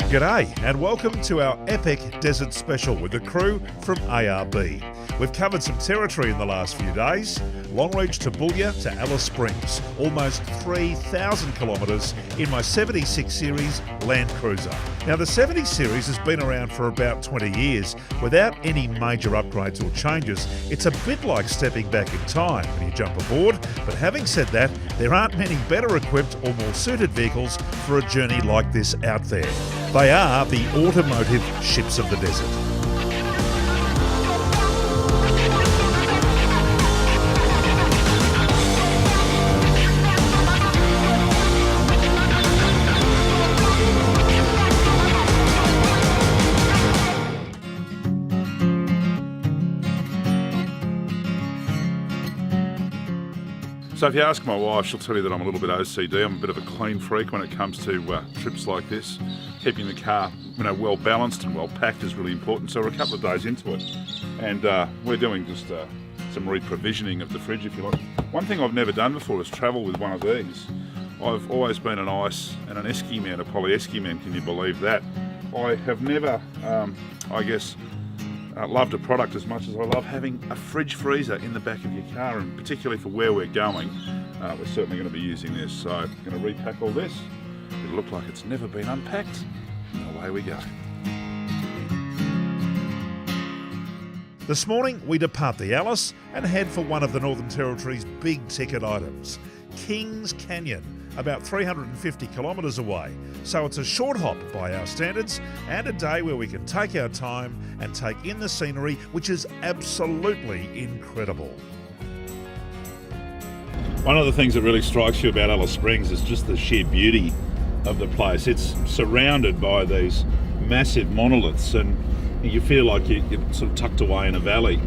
G'day and welcome to our epic desert special with the crew from ARB. We've covered some territory in the last few days. Longreach to Boulia to Alice Springs, almost 3,000 kilometres in my 76 Series Land Cruiser. Now the 70 Series has been around for about 20 years without any major upgrades or changes. It's a bit like stepping back in time when you jump aboard, but having said that, there aren't many better equipped or more suited vehicles for a journey like this out there. They are the automotive ships of the desert. So if you ask my wife, she'll tell you that I'm a little bit OCD. I'm a bit of a clean freak when it comes to trips like this. Keeping the car, well balanced and well packed is really important. So we're a couple of days into it, and we're doing just some reprovisioning of the fridge, if you like. One thing I've never done before is travel with one of these. I've always been an ice and an esky man, a poly-esky man. Can you believe that? I have never, loved a product as much as I love having a fridge freezer in the back of your car, and particularly for where we're going, we're certainly going to be using this. So I'm going to repack all this. It'll look like it's never been unpacked, and away we go. This morning we depart the Alice and head for one of the Northern Territory's big ticket items, Kings Canyon, about 350 kilometres away. So it's a short hop by our standards and a day where we can take our time and take in the scenery, which is absolutely incredible. One of the things that really strikes you about Alice Springs is just the sheer beauty of the place. It's surrounded by these massive monoliths, and you feel like you're sort of tucked away in a valley,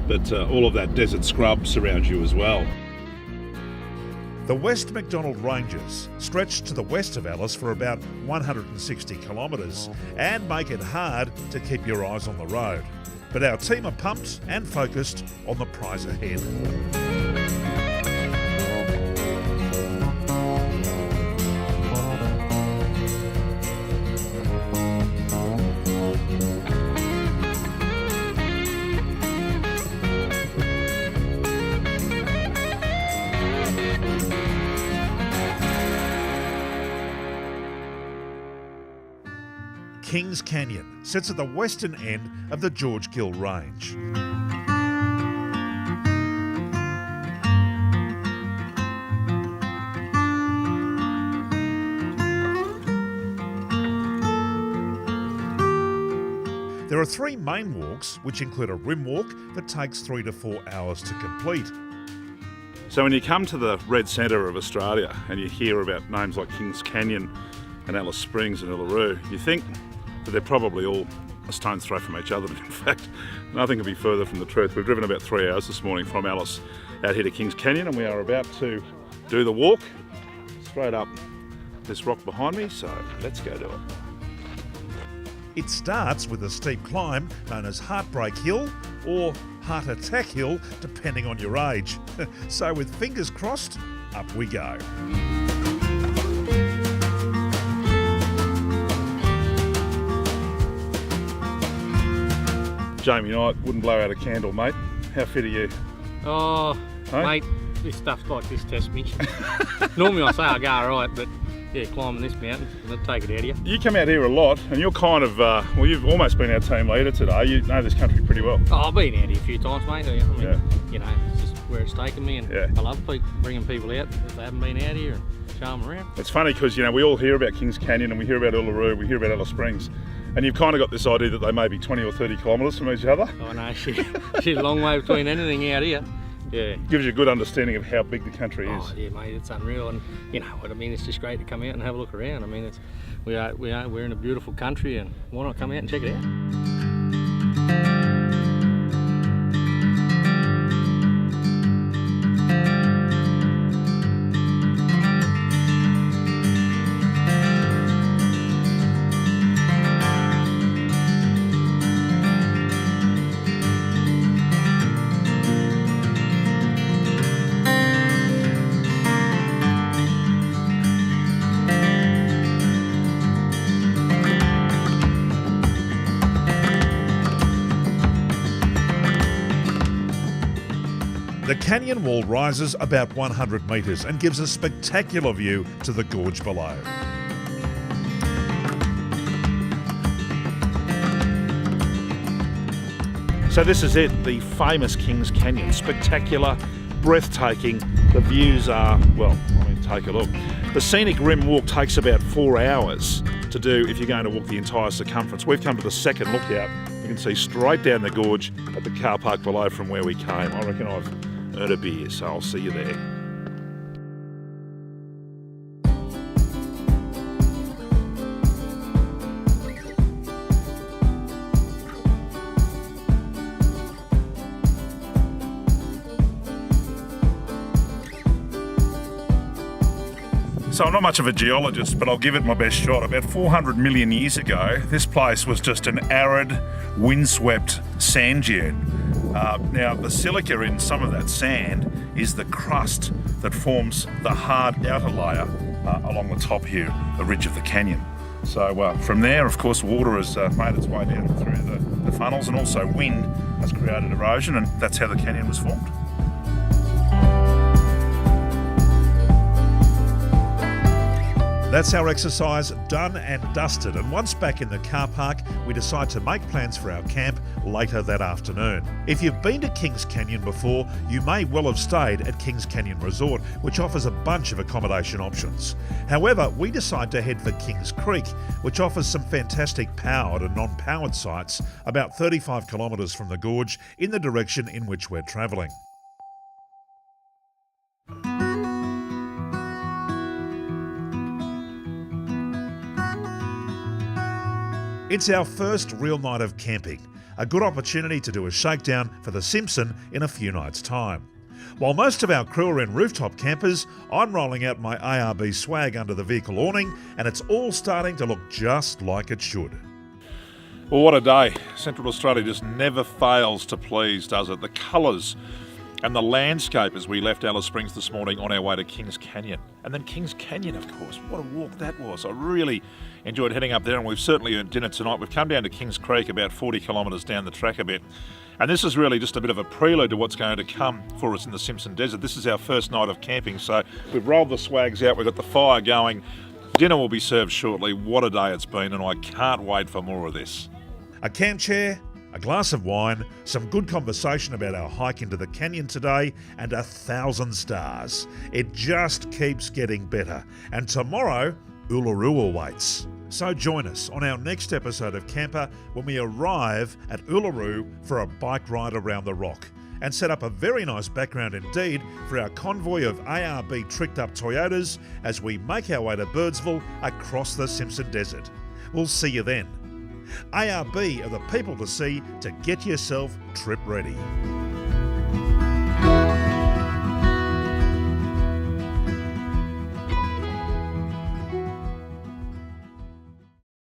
but all of that desert scrub surrounds you as well. The West Macdonald Ranges stretch to the west of Alice for about 160 kilometres and make it hard to keep your eyes on the road. But our team are pumped and focused on the prize ahead. Kings Canyon sits at the western end of the George Gill Range. There are three main walks, which include a rim walk that takes 3 to 4 hours to complete. So when you come to the red centre of Australia and you hear about names like Kings Canyon and Alice Springs and Uluru, you think that they're probably all a stone's throw from each other. But in fact, nothing could be further from the truth. We've driven about 3 hours this morning from Alice out here to Kings Canyon, and we are about to do the walk straight up this rock behind me, so let's go do it. It starts with a steep climb known as Heartbreak Hill or Heart Attack Hill, depending on your age. So with fingers crossed, up we go. Jamie and I wouldn't blow out a candle, mate. How fit are you? Oh, hey? Mate, this stuff like this tests me. Normally I say I go alright, but yeah, climbing this mountain, it'll take it out of you. You come out here a lot, and you're kind of, you've almost been our team leader today. You know this country pretty well. Oh, I've been out here a few times, mate. I mean, it's just where it's taken me, and I love bringing people out if they haven't been out here and show them around. It's funny because, we all hear about Kings Canyon and we hear about Uluru, we hear about Alice Springs, and you've kind of got this idea that they may be 20 or 30 kilometres from each other. Oh no, she's a long way between anything out here. Yeah. Gives you a good understanding of how big the country is. Oh yeah, mate, it's unreal, and you know what I mean. It's just great to come out and have a look around. I mean, we're in a beautiful country, and why not come out and check it out? canyon wall rises about 100 metres and gives a spectacular view to the gorge below. So this is it, the famous Kings Canyon. Spectacular, breathtaking. The views are, well, I mean, take a look. The scenic rim walk takes about 4 hours to do if you're going to walk the entire circumference. We've come to the second lookout. You can see straight down the gorge at the car park below from where we came. I reckon I've earned a beer, so I'll see you there. So I'm not much of a geologist, but I'll give it my best shot. About 400 million years ago, this place was just an arid, windswept sand dune. Now, the silica in some of that sand is the crust that forms the hard outer layer along the top here, the ridge of the canyon. So from there, of course, water has made its way down through the funnels, and also wind has created erosion, and that's how the canyon was formed. That's our exercise done and dusted, and once back in the car park, we decide to make plans for our camp later that afternoon. If you've been to Kings Canyon before, you may well have stayed at Kings Canyon Resort, which offers a bunch of accommodation options. However, we decide to head for Kings Creek, which offers some fantastic powered and non-powered sites about 35 kilometres from the gorge in the direction in which we're travelling. It's our first real night of camping, a good opportunity to do a shakedown for the Simpson in a few nights' time. While most of our crew are in rooftop campers, I'm rolling out my ARB swag under the vehicle awning, and it's all starting to look just like it should. Well, what a day. Central Australia just never fails to please, does it? The colours and the landscape as we left Alice Springs this morning on our way to Kings Canyon. And then Kings Canyon, of course. What a walk that was. I really enjoyed heading up there, and we've certainly earned dinner tonight. We've come down to Kings Creek, about 40 kilometres down the track a bit. And this is really just a bit of a prelude to what's going to come for us in the Simpson Desert. This is our first night of camping, so we've rolled the swags out, we've got the fire going. Dinner will be served shortly. What a day it's been, and I can't wait for more of this. A camp chair, a glass of wine, some good conversation about our hike into the canyon today, and 1,000 stars. It just keeps getting better. And tomorrow, Uluru awaits. So join us on our next episode of Campr when we arrive at Uluru for a bike ride around the rock, and set up a very nice background indeed for our convoy of ARB tricked up Toyotas as we make our way to Birdsville across the Simpson Desert. We'll see you then. ARB are the people to see to get yourself trip ready.